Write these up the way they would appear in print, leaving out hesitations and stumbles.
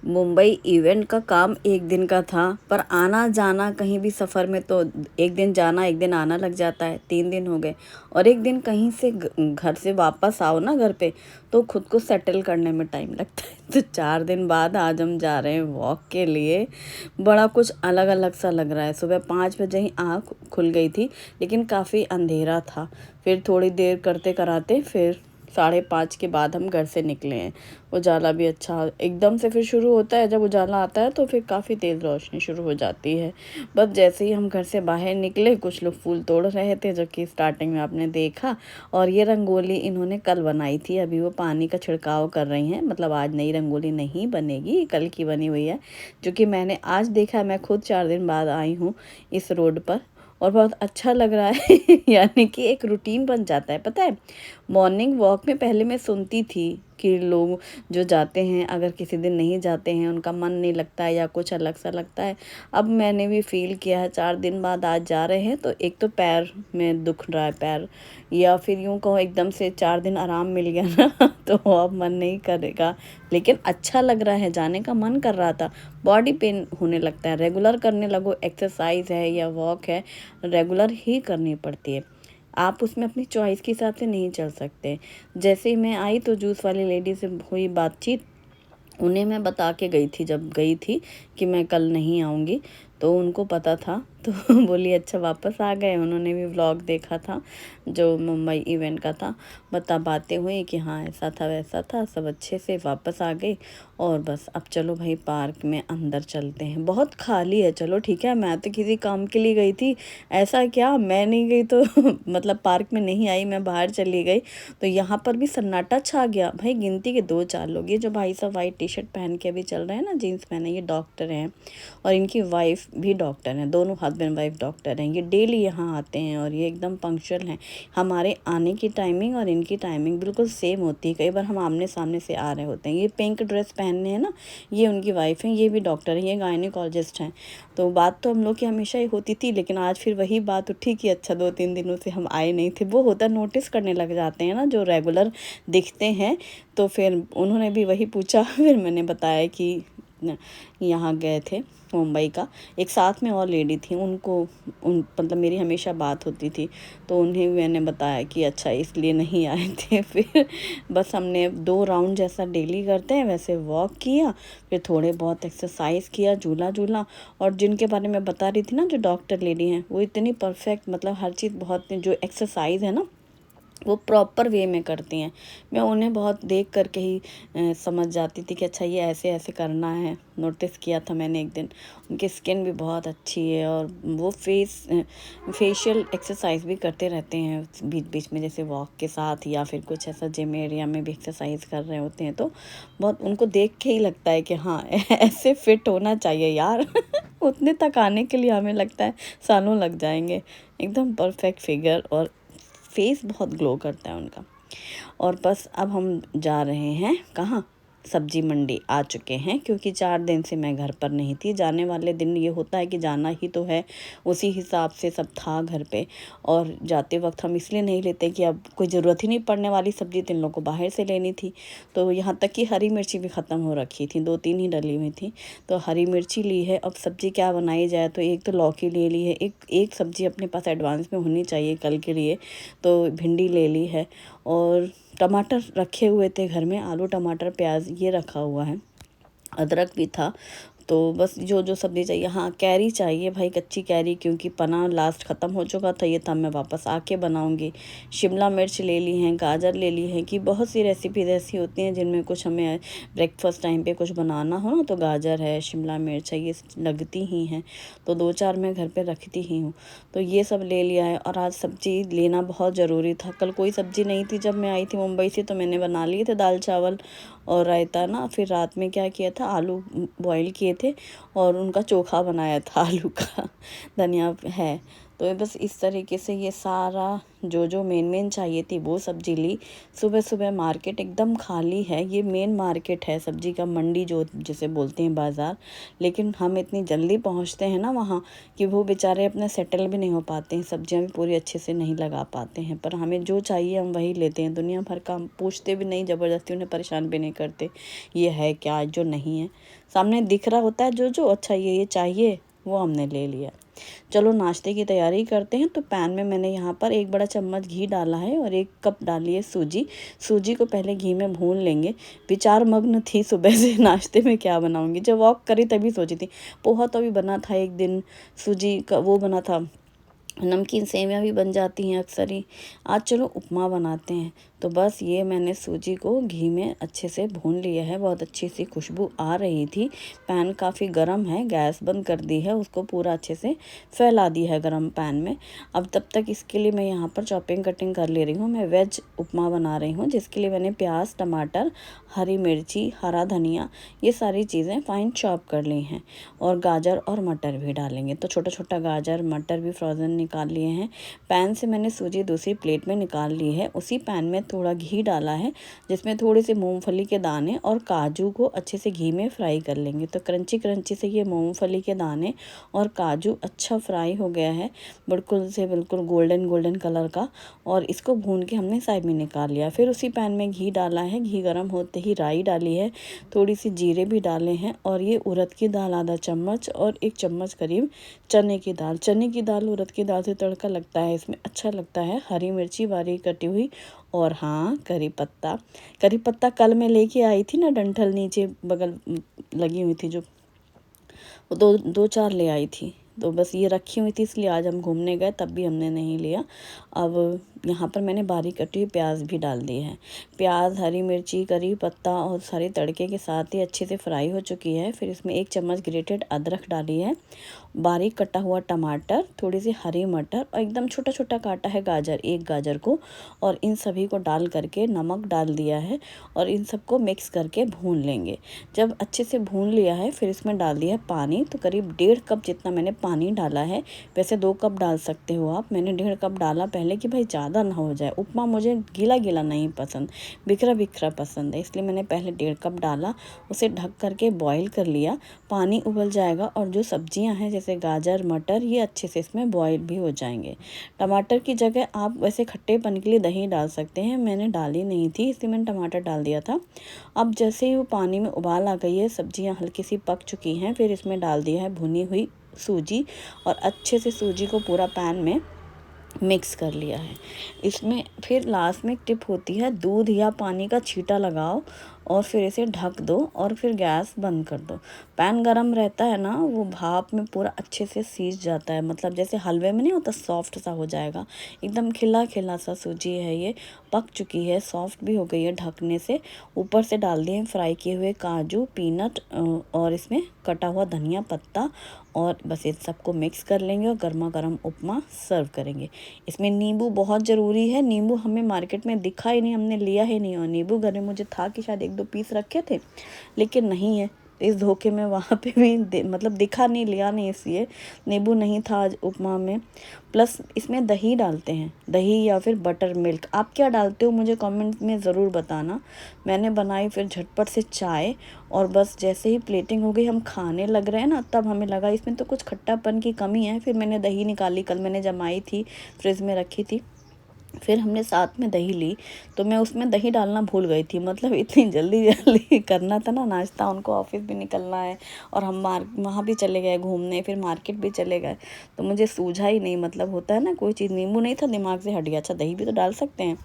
Mumbai event का काम एक दिन का था, पर आना जाना कहीं भी सफ़र में तो एक दिन जाना एक दिन आना लग जाता है। 3 दिन हो गए और एक दिन कहीं से घर से वापस आओ ना घर पे, तो खुद को सेटल करने में टाइम लगता है। तो 4 दिन बाद आज हम जा रहे हैं वॉक के लिए। बड़ा कुछ अलग अलग सा लग रहा है। सुबह 5 बजे ही आँख खुल गई थी, लेकिन काफ़ी अंधेरा था। फिर थोड़ी देर करते कराते फिर 5:30 के बाद हम घर से निकले हैं। उजाला भी अच्छा एकदम से फिर शुरू होता है। जब उजाला आता है तो फिर काफ़ी तेज़ रोशनी शुरू हो जाती है। बस जैसे ही हम घर से बाहर निकले, कुछ लोग फूल तोड़ रहे थे, जो कि स्टार्टिंग में आपने देखा। और ये रंगोली इन्होंने कल बनाई थी, अभी वो पानी का छिड़काव कर रही हैं। मतलब आज नई रंगोली नहीं बनेगी, कल की बनी हुई है, जो कि मैंने आज देखा। मैं खुद 4 दिन बाद आई हूँ इस रोड पर और बहुत अच्छा लग रहा है। यानी कि एक रूटीन बन जाता है। पता है, मॉर्निंग वॉक में पहले मैं सुनती थी कि लोग जो जाते हैं, अगर किसी दिन नहीं जाते हैं, उनका मन नहीं लगता है या कुछ अलग सा लगता है। अब मैंने भी फील किया है, 4 दिन बाद आज जा रहे हैं, तो एक तो पैर में दुख रहा है, पैर, या फिर यूँ कहो एकदम से 4 दिन आराम मिल गया ना। तो अब मन नहीं करेगा, लेकिन अच्छा लग रहा है, जाने का मन कर रहा था। बॉडी पेन होने लगता है। रेगुलर करने लगो, एक्सरसाइज है या वॉक है, रेगुलर ही करनी पड़ती है। आप उसमें अपनी चॉइस के हिसाब से नहीं चल सकते। जैसे ही मैं आई तो जूस वाली लेडी से हुई बातचीत। उन्हें मैं बता के गई थी, जब गई थी, कि मैं कल नहीं आऊँगी। तो उनको पता था, तो बोली अच्छा वापस आ गए। उन्होंने भी व्लॉग देखा था जो मुंबई इवेंट का था। बातें हुई कि हाँ ऐसा था वैसा था, सब अच्छे से वापस आ गई। और बस अब चलो भाई पार्क में अंदर चलते हैं। बहुत खाली है। चलो ठीक है, मैं तो किसी काम के लिए गई थी। ऐसा क्या मैं नहीं गई तो मतलब पार्क में नहीं आई, मैं बाहर चली गई। तो यहाँ पर भी सन्नाटा छा गया भाई। गिनती के 2-4 लोग, ये जो भाई साहब वाइट टी शर्ट पहन के अभी चल रहे हैं ना, जीन्स पहने, ये डॉक्टर हैं। और इनकी वाइफ भी डॉक्टर हैं, दोनों हस्बैंड वाइफ डॉक्टर हैं। ये डेली यहाँ आते हैं और ये एकदम पंक्चुअल हैं। हमारे आने की टाइमिंग और इनकी टाइमिंग बिल्कुल सेम होती है। कई बार हम आमने सामने से आ रहे होते हैं। ये पिंक ड्रेस पहनने हैं ना, ये उनकी वाइफ हैं, ये भी डॉक्टर हैं, ये गायनिकोलॉजिस्ट हैं। तो बात तो हम लोग की हमेशा ही होती थी, लेकिन आज फिर वही बात उठी कि अच्छा 2-3 दिनों से हम आए नहीं थे। वो होता नोटिस करने लग जाते हैं ना, जो रेगुलर दिखते हैं। तो फिर उन्होंने भी वही पूछा। फिर मैंने बताया कि यहाँ गए थे मुंबई का। एक साथ में और लेडी थी, उनको मतलब मेरी हमेशा बात होती थी, तो उन्हें मैंने बताया कि अच्छा इसलिए नहीं आए थे। फिर बस हमने 2 राउंड जैसा डेली करते हैं वैसे वॉक किया, फिर थोड़े बहुत एक्सरसाइज किया, झूला झूला। और जिनके बारे में बता रही थी ना, जो डॉक्टर लेडी हैं, वो इतनी परफेक्ट, मतलब हर चीज़ बहुत, जो एक्सरसाइज है ना वो प्रॉपर वे में करती हैं। मैं उन्हें बहुत देख करके ही समझ जाती थी कि अच्छा ये ऐसे ऐसे करना है। नोटिस किया था मैंने एक दिन। उनकी स्किन भी बहुत अच्छी है और वो फेशियल एक्सरसाइज भी करते रहते हैं बीच बीच में, जैसे वॉक के साथ या फिर कुछ ऐसा जिम एरिया में भी एक्सरसाइज कर रहे होते हैं। तो बहुत उनको देख के ही लगता है कि हाँ ऐसे फिट होना चाहिए यार। उतने तक आने के लिए हमें लगता है सालों लग जाएंगे। एकदम परफेक्ट फिगर और फेस बहुत ग्लो करता है उनका। और बस अब हम जा रहे हैं कहाँ, सब्जी मंडी आ चुके हैं, क्योंकि 4 दिन से मैं घर पर नहीं थी। जाने वाले दिन ये होता है कि जाना ही तो है, उसी हिसाब से सब था घर पे। और जाते वक्त हम इसलिए नहीं लेते कि अब कोई ज़रूरत ही नहीं पड़ने वाली सब्ज़ी, तो इन लोगों को बाहर से लेनी थी। तो यहाँ तक कि हरी मिर्ची भी ख़त्म हो रखी थी, 2-3 ही डली हुई थी। तो हरी मिर्ची ली है। अब सब्ज़ी क्या बनाई जाए, तो एक तो लौकी ले ली है, एक सब्ज़ी अपने पास एडवांस में होनी चाहिए कल के लिए, तो भिंडी ले ली है। और टमाटर रखे हुए थे घर में, आलू टमाटर प्याज ये रखा हुआ है, अदरक भी था। तो बस जो जो सब्ज़ी चाहिए, हाँ कैरी चाहिए भाई, कच्ची कैरी, क्योंकि पना लास्ट ख़त्म हो चुका था, ये था मैं वापस आके बनाऊंगी। शिमला मिर्च ले ली हैं, गाजर ले ली है, कि बहुत सी रेसिपीज ऐसी होती हैं जिनमें कुछ हमें ब्रेकफास्ट टाइम पे कुछ बनाना हो ना, तो गाजर है, शिमला मिर्च है, ये लगती ही हैं। तो 2-4 मैं घर पे रखती ही हूँ। तो ये सब ले लिया है। और आज सब्ज़ी लेना बहुत ज़रूरी था, कल कोई सब्ज़ी नहीं थी जब मैं आई थी मुंबई से, तो मैंने बना लिए थे दाल चावल और रायता ना। फिर रात में क्या किया था, आलू बॉईल किए थे और उनका चोखा बनाया था आलू का। धनिया है तो ये बस इस तरीके से ये सारा जो जो मेन चाहिए थी वो सब्जी ली। सुबह सुबह मार्केट एकदम खाली है, ये मेन मार्केट है सब्जी का, मंडी जो जिसे बोलते हैं बाज़ार। लेकिन हम इतनी जल्दी पहुंचते हैं ना वहाँ कि वो बेचारे अपने सेटल भी नहीं हो पाते हैं, सब्जियां भी पूरी अच्छे से नहीं लगा पाते हैं। पर हमें जो चाहिए हम वही लेते हैं, दुनिया भर का हम पूछते भी नहीं, ज़बरदस्ती उन्हें परेशान भी नहीं करते ये है क्या जो नहीं है। सामने दिख रहा होता है जो जो अच्छा ये चाहिए वो हमने ले लिया। चलो नाश्ते की तैयारी करते हैं। तो पैन में मैंने यहाँ पर 1 बड़ा चम्मच घी डाला है और 1 कप डाली है सूजी। सूजी को पहले घी में भून लेंगे। विचार मग्न थी सुबह से नाश्ते में क्या बनाऊंगी, जब वॉक करी तभी सोची थी। पोहा तो अभी बना था एक दिन, सूजी का वो बना था, नमकीन सेवियाँ भी बन जाती हैं अक्सर ही। आज चलो उपमा बनाते हैं। तो बस ये मैंने सूजी को घी में अच्छे से भून लिया है, बहुत अच्छी सी खुशबू आ रही थी। पैन काफ़ी गर्म है, गैस बंद कर दी है, उसको पूरा अच्छे से फैला दी है गर्म पैन में। अब तब तक इसके लिए मैं यहाँ पर चॉपिंग कटिंग कर ले रही हूँ। मैं वेज उपमा बना रही हूँ, जिसके लिए मैंने प्याज, टमाटर, हरी मिर्ची, हरा धनिया ये सारी चीज़ें फाइन चॉप कर ली हैं, और गाजर और मटर भी डालेंगे। तो छोटा छोटा गाजर मटर भी फ्रोज़न निकाल लिए हैं। पैन से मैंने सूजी दूसरी प्लेट में निकाल ली है। उसी पैन में थोड़ा घी डाला है, जिसमें थोड़े से मूंगफली के दाने और काजू को अच्छे से घी में फ्राई कर लेंगे। तो क्रंची क्रंची से ये मूंगफली के दाने और काजू अच्छा फ्राई हो गया है, बिल्कुल गोल्डन गोल्डन कलर का। और इसको भून के हमने साइड में निकाल लिया। फिर उसी पैन में घी डाला है, घी गर्म होते ही राई डाली है, थोड़ी सी जीरे भी डाले हैं, और ये उड़द की दाल आधा चम्मच और 1 चम्मच करीब चने की दाल। चने की दाल उड़द की दाल से तड़का लगता है, इसमें अच्छा लगता है। हरी मिर्ची बारीक कटी हुई, और हाँ करी पत्ता कल मैं लेके आई थी ना, डंठल नीचे बगल लगी हुई थी जो, वो दो चार ले आई थी। तो बस ये रखी हुई थी, इसलिए आज हम घूमने गए तब भी हमने नहीं लिया। अब यहाँ पर मैंने बारीक कटी हुई प्याज भी डाल दी है। प्याज, हरी मिर्ची, करी पत्ता और सारे तड़के के साथ ही अच्छे से फ्राई हो चुकी है। फिर इसमें 1 चम्मच ग्रेटेड अदरक डाली है, बारीक कटा हुआ टमाटर, थोड़ी सी हरी मटर और एकदम छोटा छोटा काटा है गाजर, 1 गाजर को, और इन सभी को डाल करके नमक डाल दिया है, और इन सबको मिक्स करके भून लेंगे। जब अच्छे से भून लिया है फिर इसमें डाल दिया है पानी। तो करीब 1.5 कप जितना मैंने पानी डाला है। वैसे 2 कप डाल सकते हो आप, मैंने 1.5 कप डाला पहले कि भाई ज़्यादा ना हो जाए। उपमा मुझे गीला गीला नहीं पसंद, बिखरा बिखरा पसंद है, इसलिए मैंने पहले 1.5 कप डाला। उसे ढक करके बॉईल कर लिया। पानी उबल जाएगा और जो सब्जियां हैं जैसे गाजर मटर ये अच्छे से इसमें बॉईल भी हो जाएंगे। टमाटर की जगह आप वैसे खट्टेपन के लिए दही डाल सकते हैं, मैंने डाली नहीं थी इसलिए मैंने टमाटर डाल दिया था। अब जैसे ही वो पानी में उबाल आ गई है, सब्जियां हल्की सी पक चुकी हैं, फिर इसमें डाल दिया है भुनी हुई सूजी, और अच्छे से सूजी को पूरा पैन में मिक्स कर लिया है। इसमें फिर लास्ट में एक टिप होती है, दूध या पानी का छींटा लगाओ और फिर इसे ढक दो और फिर गैस बंद कर दो। पैन गरम रहता है ना, वो भाप में पूरा अच्छे से सीज जाता है, मतलब जैसे हलवे में नहीं होता, सॉफ्ट सा हो जाएगा। एकदम खिला खिला सा सूजी है, ये पक चुकी है, सॉफ्ट भी हो गई है ढकने से। ऊपर से डाल दिए फ्राई किए हुए काजू, पीनट और इसमें कटा हुआ धनिया पत्ता, और बस इन सबको मिक्स कर लेंगे और गर्मा गर्म उपमा सर्व करेंगे। इसमें नींबू बहुत ज़रूरी है। नींबू हमें मार्केट में दिखा ही नहीं, हमने लिया ही नहीं, और नींबू घर में मुझे था कि शायद 1-2 पीस रखे थे, लेकिन नहीं है। इस धोखे में वहाँ पे भी मतलब दिखा नहीं, लिया नहीं, इसलिए नींबू नहीं था आज उपमा में। प्लस इसमें दही डालते हैं, दही या फिर बटर मिल्क, आप क्या डालते हो मुझे कमेंट में ज़रूर बताना। मैंने बनाई फिर झटपट से चाय, और बस जैसे ही प्लेटिंग हो गई हम खाने लग रहे हैं ना, तब हमें लगा इसमें तो कुछ खट्टापन की कमी है। फिर मैंने दही निकाली, कल मैंने जमाई थी, फ्रिज में रखी थी, फिर हमने साथ में दही ली। तो मैं उसमें दही डालना भूल गई थी, मतलब इतनी जल्दी जल्दी करना था ना नाश्ता, उनको ऑफिस भी निकलना है, और हम वहाँ भी चले गए घूमने, फिर मार्केट भी चले गए, तो मुझे सूझा ही नहीं। मतलब होता है ना कोई चीज़, नींबू नहीं था, दिमाग से हट गया, अच्छा दही भी तो डाल सकते हैं।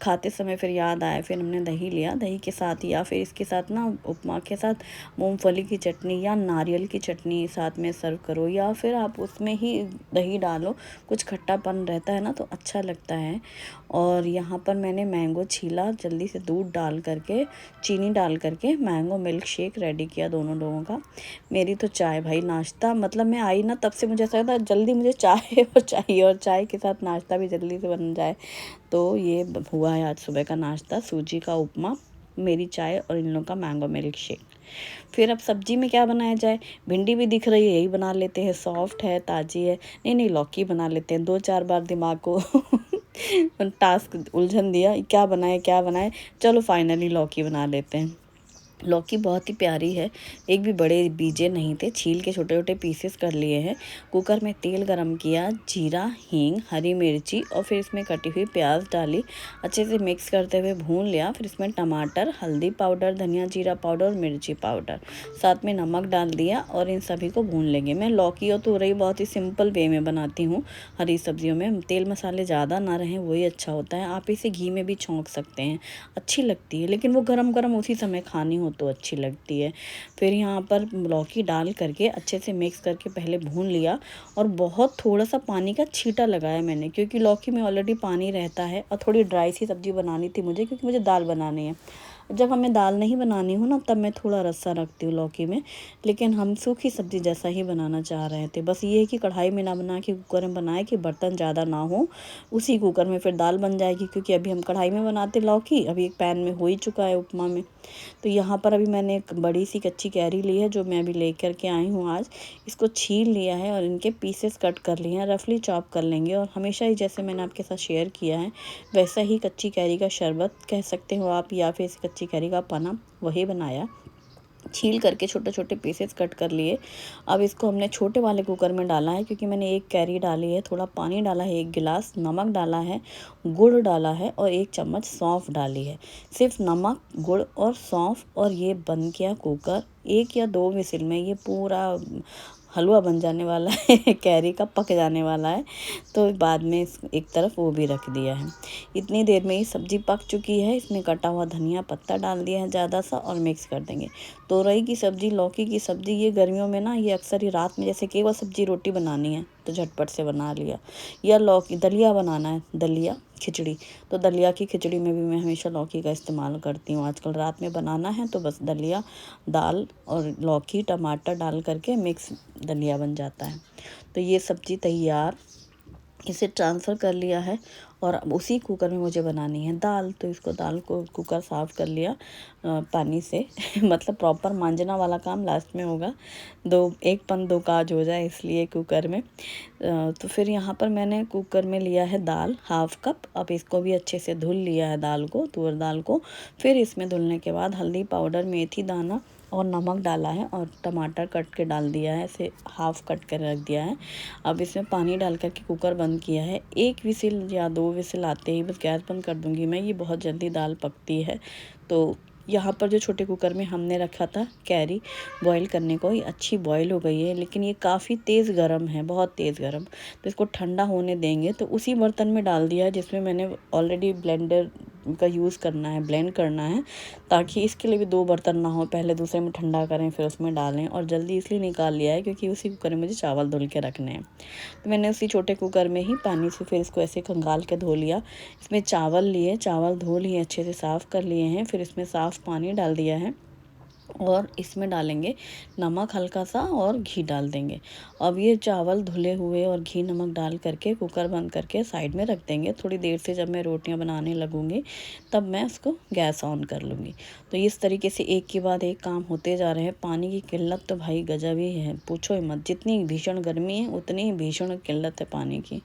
खाते समय फिर याद आया, फिर हमने दही लिया। दही के साथ या फिर इसके साथ ना, उपमा के साथ मूंगफली की चटनी या नारियल की चटनी साथ में सर्व करो, या फिर आप उसमें ही दही डालो, कुछ खट्टापन रहता है ना तो अच्छा लगता है। और यहाँ पर मैंने मैंगो छीला, जल्दी से दूध डाल करके, चीनी डाल करके मैंगो मिल्क शेक रेडी किया दोनों लोगों का। मेरी तो चाय भाई, नाश्ता मतलब मैं आई ना तब से मुझे ऐसा था जल्दी मुझे चाय और चाहिए, और चाय के साथ नाश्ता भी जल्दी से बन जाए। तो ये हुआ है आज सुबह का नाश्ता, सूजी का उपमा, मेरी चाय और इन लोगों का मैंगो मिल्क शेक। फिर अब सब्जी में क्या बनाया जाए, भिंडी भी दिख रही है, यही बना लेते हैं, सॉफ्ट है, ताज़ी है। नहीं नहीं, लौकी बना लेते हैं। 2-4 बार दिमाग को टास्क उलझन दिया, क्या बनाए क्या बनाए, चलो फाइनली लौकी बना लेते हैं। लौकी बहुत ही प्यारी है, एक भी बड़े बीजे नहीं थे, छील के छोटे छोटे पीसेस कर लिए हैं। कुकर में तेल गरम किया, जीरा, हींग, हरी मिर्ची और फिर इसमें कटी हुई प्याज डाली, अच्छे से मिक्स करते हुए भून लिया। फिर इसमें टमाटर, हल्दी पाउडर, धनिया जीरा पाउडर और मिर्ची पाउडर, साथ में नमक डाल दिया और इन सभी को भून लेंगे। मैं लौकी और तुरई बहुत ही सिंपल वे में बनाती हूँ। हरी सब्जियों में तेल मसाले ज़्यादा ना रहें, वही अच्छा होता है। आप इसे घी में भी छौंक सकते हैं, अच्छी लगती है, लेकिन वो गरम गरम उसी समय खानी हो तो अच्छी लगती है। फिर यहाँ पर लौकी डाल करके अच्छे से मिक्स करके पहले भून लिया और बहुत थोड़ा सा पानी का छींटा लगाया मैंने, क्योंकि लौकी में ऑलरेडी पानी रहता है और थोड़ी ड्राई सी सब्ज़ी बनानी थी मुझे, क्योंकि मुझे दाल बनानी है। जब हमें दाल नहीं बनानी हो ना, तब मैं थोड़ा रस्सा रखती हूँ लौकी में, लेकिन हम सूखी सब्ज़ी जैसा ही बनाना चाह रहे थे। बस ये है कि कढ़ाई में ना बना के कुकर में बनाए कि बर्तन ज़्यादा ना हो, उसी कुकर में फिर दाल बन जाएगी, क्योंकि अभी हम कढ़ाई में बनाते लौकी, अभी एक पैन में हो ही चुका है उपमा में। तो यहाँ पर अभी मैंने एक बड़ी सी कच्ची कैरी ली है, जो मैं अभी लेकर के आई हूँ आज। इसको छील लिया है और इनके पीसेस कट कर लिए हैं, रफली चॉप कर लेंगे। और हमेशा ही जैसे मैंने आपके साथ शेयर किया है, वैसा ही कच्ची कैरी का शरबत कह सकते हो आप, या फिर इस कच्ची कैरी का पना, वही बनाया। छील करके छोटे छोटे पीसेस कट कर लिए। अब इसको हमने छोटे वाले कुकर में डाला है, क्योंकि मैंने एक कैरी डाली है, थोड़ा पानी डाला है, 1 गिलास नमक डाला है, गुड़ डाला है और 1 चम्मच सौंफ डाली है। सिर्फ नमक, गुड़ और सौंफ, और ये बंद किया कुकर। 1 या 2 विसिल में ये पूरा हलवा बन जाने वाला है कैरी का पक जाने वाला है। तो बाद में एक तरफ वो भी रख दिया है। इतनी देर में ही सब्ज़ी पक चुकी है। इसमें कटा हुआ धनिया पत्ता डाल दिया है ज़्यादा सा और मिक्स कर देंगे। तोरई की सब्ज़ी, लौकी की सब्ज़ी, ये गर्मियों में ना, ये अक्सर ही रात में जैसे केवल सब्ज़ी रोटी बनानी है तो झटपट से बना लिया, या लौकी दलिया बनाना है, दलिया खिचड़ी, तो दलिया की खिचड़ी में भी मैं हमेशा लौकी का इस्तेमाल करती हूँ। आजकल रात में बनाना है तो बस दलिया, दाल और लौकी टमाटर डाल करके मिक्स दलिया बन जाता है। तो ये सब्ज़ी तैयार, इसे ट्रांसफ़र कर लिया है और अब उसी कुकर में मुझे बनानी है दाल। तो इसको, दाल को कुकर साफ़ कर लिया पानी से मतलब प्रॉपर मांजना वाला काम लास्ट में होगा, एक पन दो काज हो जाए, इसलिए कुकर में। तो फिर यहाँ पर मैंने कुकर में लिया है दाल, 1/2 कप। अब इसको भी अच्छे से धुल लिया है दाल को, तुअर दाल को। फिर इसमें धुलने के बाद हल्दी पाउडर, मेथी दाना और नमक डाला है और टमाटर कट के डाल दिया है, इसे 1/2 कट कर रख दिया है। अब इसमें पानी डाल कर के कुकर बंद किया है। 1 विसिल या 2 विसिल आते ही बस गैस बंद कर दूंगी मैं, ये बहुत जल्दी दाल पकती है। तो यहाँ पर जो छोटे कुकर में हमने रखा था कैरी बॉईल करने को, ये अच्छी बॉईल हो गई है, लेकिन ये काफ़ी तेज़ गरम है, बहुत तेज़ गरम। तो इसको ठंडा होने देंगे। तो उसी बर्तन में डाल दिया है जिसमें मैंने ऑलरेडी ब्लेंडर का यूज़ करना है, ब्लेंड करना है, ताकि इसके लिए भी 2 बर्तन ना हो, पहले दूसरे में ठंडा करें फिर उसमें डालें। और जल्दी इसलिए निकाल लिया है क्योंकि उसी कुकर में मुझे चावल धुल के रखने हैं। तो मैंने उसी छोटे कुकर में ही पानी से फिर इसको ऐसे खंगाल के धो लिया। इसमें चावल लिए, चावल धो लिए, अच्छे से साफ़ कर लिए हैं। फिर इसमें साफ़ पानी डाल दिया है और इसमें डालेंगे नमक हल्का सा और घी डाल देंगे। अब ये चावल धुले हुए और घी नमक डाल करके कुकर बंद करके साइड में रख देंगे। थोड़ी देर से जब मैं रोटियां बनाने लगूंगी तब मैं उसको गैस ऑन कर लूँगी। तो इस तरीके से एक के बाद एक काम होते जा रहे हैं। पानी की किल्लत तो भाई गजब ही है, पूछो ही मत। जितनी भीषण गर्मी है उतनी ही भीषण किल्लत है पानी की।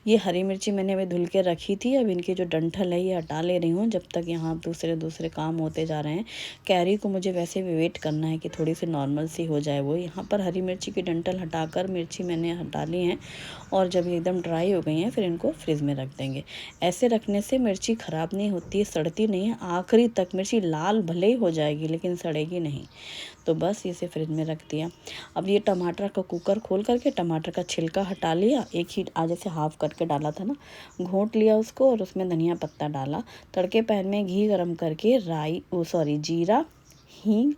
ये हरी मिर्ची मैंने अभी धुल के रखी थी, अब इनकी जो डंठल है ये हटा ले रही हूँ, जब तक यहाँ दूसरे दूसरे काम होते जा रहे हैं। कैरी को मुझे वैसे भी वेट करना है कि थोड़ी सी नॉर्मल सी हो जाए वो। यहाँ पर हरी मिर्ची की डंठल हटाकर मिर्ची मैंने हटा ली हैं और जब ये एकदम ड्राई हो गई हैं फिर इनको फ्रिज में रख देंगे। ऐसे रखने से मिर्ची ख़राब नहीं होती है, सड़ती नहीं है। आखिरी तक मिर्ची लाल भले ही हो जाएगी लेकिन सड़ेगी नहीं। तो बस इसे फ्रिज में रख दिया। अब ये टमाटर का कुकर खोल करके टमाटर का छिलका हटा लिया, एक ही आज से हाफ करके डाला था ना, घोंट लिया उसको और उसमें धनिया पत्ता डाला। तड़के पैन में घी गरम करके जीरा, हींग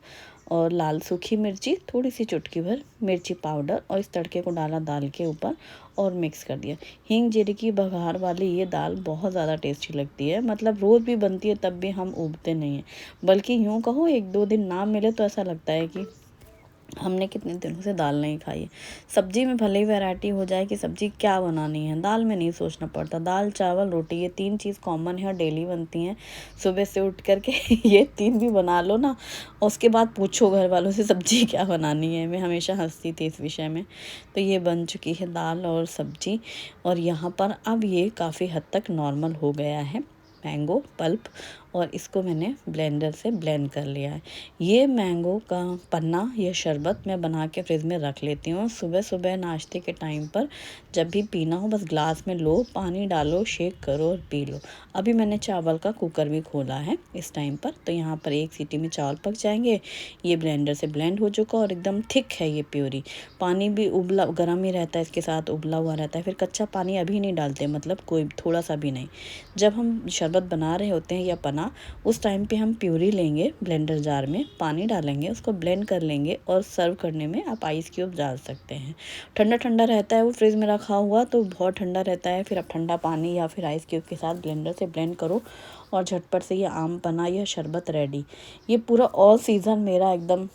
और लाल सूखी मिर्ची, थोड़ी सी चुटकी भर मिर्ची पाउडर और इस तड़के को डाला दाल के ऊपर और मिक्स कर दिया। हींग जीरे की बघार वाली ये दाल बहुत ज़्यादा टेस्टी लगती है, मतलब रोज़ भी बनती है तब भी हम ऊबते नहीं हैं। बल्कि यूँ कहो 1-2 दिन ना मिले तो ऐसा लगता है कि हमने कितने दिनों से दाल नहीं खाई है। सब्जी में भले ही वैरायटी हो जाए कि सब्जी क्या बनानी है, दाल में नहीं सोचना पड़ता। दाल चावल रोटी ये 3 चीज़ कॉमन है और डेली बनती हैं। सुबह से उठ कर के ये 3 भी बना लो ना, और उसके बाद पूछो घर वालों से सब्जी क्या बनानी है। मैं हमेशा हँसती थी इस विषय में। तो ये बन चुकी है दाल और सब्जी, और यहाँ पर अब ये काफ़ी हद तक नॉर्मल हो गया है मैंगो पल्प, और इसको मैंने ब्लेंडर से ब्लेंड कर लिया है। ये मैंगो का पन्ना या शरबत मैं बना के फ्रिज में रख लेती हूँ। सुबह सुबह नाश्ते के टाइम पर जब भी पीना हो, बस ग्लास में लो, पानी डालो, शेक करो और पी लो। अभी मैंने चावल का कुकर भी खोला है इस टाइम पर, तो यहाँ पर 1 सीटी में चावल पक जाएंगे। ये ब्लेंडर से ब्लेंड हो चुका और एकदम थिक है ये प्योरी। पानी भी उबला गर्म ही रहता है, इसके साथ उबला हुआ रहता है। फिर कच्चा पानी अभी नहीं डालते, मतलब कोई थोड़ा सा भी नहीं। जब हम शरबत बना रहे होते हैं या पना, उस टाइम पे हम प्यूरी लेंगे, ब्लेंडर जार में पानी डालेंगे, उसको ब्लेंड कर लेंगे, और सर्व करने में आप आइस क्यूब डाल सकते हैं। ठंडा ठंडा रहता है वो, फ्रिज में रखा हुआ तो बहुत ठंडा रहता है। फिर आप ठंडा पानी या फिर आइस क्यूब के साथ ब्लेंडर से ब्लेंड करो और झटपट से ये आम पन्ना या शरबत रेडी। ये पूरा ऑल सीज़न मेरा एकदम,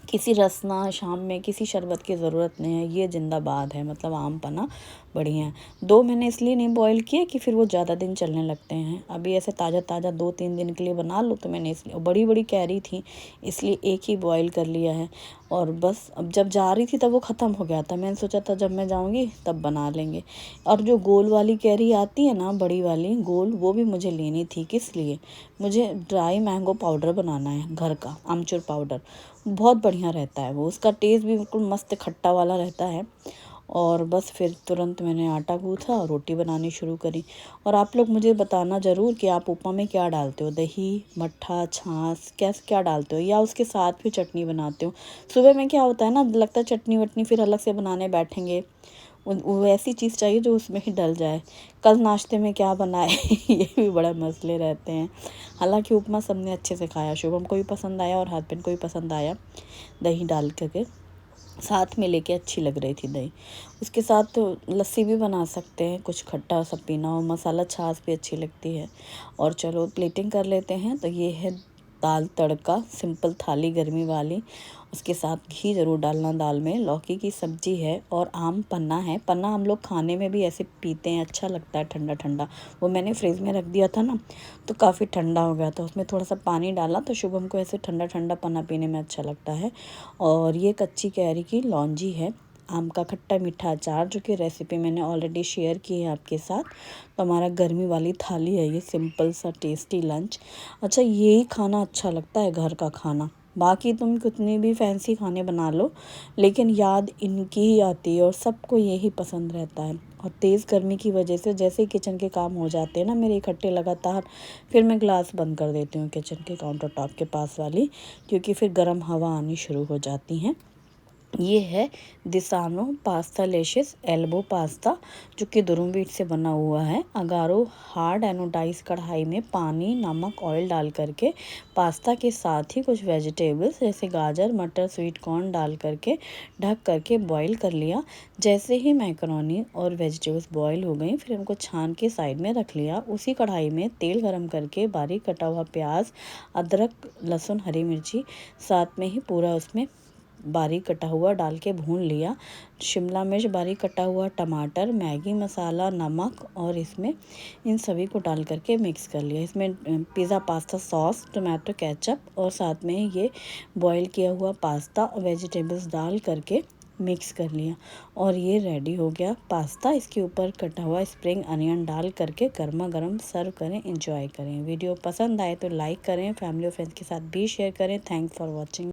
किसी रसना शाम में किसी शरबत की ज़रूरत नहीं है, ये जिंदाबाद है। मतलब आम पन्ना बढ़िया है। 2 मैंने इसलिए नहीं बॉईल किए कि फिर वो ज़्यादा दिन चलने लगते हैं। अभी ऐसे ताज़ा ताज़ा 2-3 दिन के लिए बना लो, तो मैंने इसलिए, बड़ी बड़ी कैरी थी इसलिए एक ही बॉईल कर लिया है। और बस अब जब जा रही थी तब वो ख़त्म हो गया था। मैंने सोचा था जब मैं जाऊँगी तब बना लेंगे। और जो गोल वाली कैरी आती है ना, बड़ी वाली गोल, वो भी मुझे लेनी थी। किस लिए? मुझे ड्राई मैंगो पाउडर बनाना है घर का, आमचूर पाउडर। बहुत बढ़िया रहता है वो, उसका टेस्ट भी बिल्कुल मस्त खट्टा वाला रहता है। और बस फिर तुरंत मैंने आटा गूँथा और रोटी बनानी शुरू करी। और आप लोग मुझे बताना ज़रूर कि आप उपमा में क्या डालते हो, दही, मट्ठा, छाछ, क्या डालते हो, या उसके साथ भी चटनी बनाते हो। सुबह में क्या होता है ना, लगता है चटनी वटनी फिर अलग से बनाने बैठेंगे, वो ऐसी चीज़ चाहिए जो उसमें ही डल जाए। कल नाश्ते में क्या बनाए ये भी बड़ा मसले रहते हैं। हालांकि उपमा सबने अच्छे से खाया, शुभम को भी पसंद आया और हस्बैंड को भी पसंद आया। दही डाल करके साथ में लेके अच्छी लग रही थी दही। उसके साथ तो लस्सी भी बना सकते हैं, कुछ खट्टा सा पीना हो, मसाला छाछ भी अच्छी लगती है। और चलो प्लेटिंग कर लेते हैं। तो ये है दाल तड़का, सिंपल थाली गर्मी वाली। उसके साथ घी ज़रूर डालना दाल में, लौकी की सब्जी है और आम पन्ना है। पन्ना हम लोग खाने में भी ऐसे पीते हैं, अच्छा लगता है ठंडा ठंडा। वो मैंने फ्रिज में रख दिया था ना, तो काफ़ी ठंडा हो गया था, उसमें थोड़ा सा पानी डाला तो शुभम को ऐसे ठंडा ठंडा पन्ना पीने में अच्छा लगता है। और ये कच्ची कैरी की लौंजी है, आम का खट्टा मीठा अचार, जो कि रेसिपी मैंने ऑलरेडी शेयर की है आपके साथ। तो हमारा गर्मी वाली थाली है ये, सिंपल सा टेस्टी लंच। अच्छा, यही खाना अच्छा लगता है घर का खाना। बाकी तुम कितने भी फैंसी खाने बना लो, लेकिन याद इनकी ही आती है और सबको यही पसंद रहता है। और तेज़ गर्मी की वजह से जैसे ही किचन के काम हो जाते हैं ना मेरे इकट्ठे लगातार, फिर मैं ग्लास बंद कर देती हूँ किचन के काउंटर टॉप के पास वाली, क्योंकि फिर गर्म हवा आनी शुरू हो जाती हैं। ये है दिसानो पास्ता लेशिस एल्बो पास्ता, जो कि दुरुम बीट से बना हुआ है। अगारो हार्ड एनोडाइज कढ़ाई में पानी, नमक, ऑयल डाल करके पास्ता के साथ ही कुछ वेजिटेबल्स जैसे गाजर, मटर, स्वीट कॉर्न डाल करके ढक करके बॉईल कर लिया। जैसे ही मैकरोनी और वेजिटेबल्स बॉईल हो गई, फिर उनको छान के साइड में रख लिया। उसी कढ़ाई में तेल गरम करके बारीक कटा हुआ प्याज, अदरक, लहसुन, हरी मिर्ची, साथ में ही पूरा उसमें बारीक कटा हुआ डाल के भून लिया। शिमला मिर्च, बारीक कटा हुआ टमाटर, मैगी मसाला, नमक, और इसमें इन सभी को डाल करके मिक्स कर लिया। इसमें pizza pasta sauce, tomato ketchup और साथ में ये बॉईल किया हुआ पास्ता और वेजिटेबल्स डाल करके मिक्स कर लिया। और ये रेडी हो गया पास्ता। इसके ऊपर कटा हुआ स्प्रिंग अनियन डाल करके गर्मा गर्म सर्व करें, एंजॉय करें। वीडियो पसंद आए तो लाइक करें, फैमिली और फ्रेंड्स के साथ भी शेयर करें। Thanks for watching.